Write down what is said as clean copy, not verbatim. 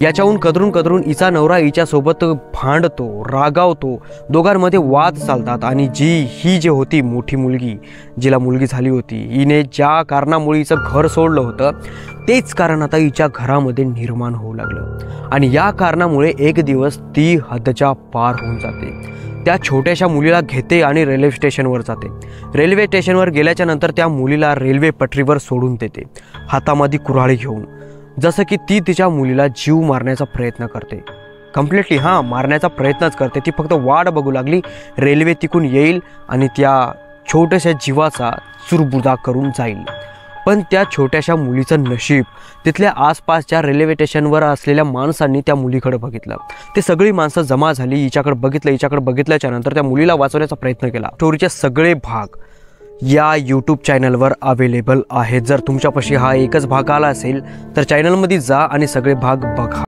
याच्याहून कदरून कदरून हिचा नवरा हिच्यासोबत भांडतो, रागावतो, दोघांमध्ये वाद चालतात आणि ही जी होती मोठी मुलगी, जिला मुलगी झाली होती, हिने ज्या कारणामुळे हिचं घर सोडलं होतं तेच कारण आता हिच्या घरामध्ये निर्माण होऊ लागलं आणि या कारणामुळे एक दिवस ती हद्दच्या पार होऊन जाते। त्या छोट्याशा मुलीला घेते आणि रेल्वे स्टेशनवर जाते। रेल्वे स्टेशनवर गेल्याच्या नंतर त्या मुलीला रेल्वे पटरीवर सोडून देते, हातामध्ये कुऱ्हाडी घेऊन, जसं की ती तिच्या मुलीला जीव मारण्याचा प्रयत्न करते। कम्प्लीटली मारण्याचा प्रयत्नच करते। ती फक्त वाट बघू लागली रेल्वे तिकून येईल आणि त्या छोट्याशा जीवाचा चुरबुरा करून जाईल। पण त्या छोट्याशा मुलीचं नशीब तिथल्या आसपासच्या रेल्वे स्टेशनवर असलेल्या माणसांनी त्या मुलीकडे बघितलं। ते सगळी माणसं जमा झाली, हिच्याकडे बघितल्याच्या नंतर त्या मुलीला वाचवण्याचा प्रयत्न केला। स्टोरीचे सगळे भाग या यूट्यूब चॅनलवर अवेलेबल आहेत। जर तुमच्यापाशी हा एकच भाग आला असेल तर चॅनलमध्ये जा आणि सगळे भाग बघा।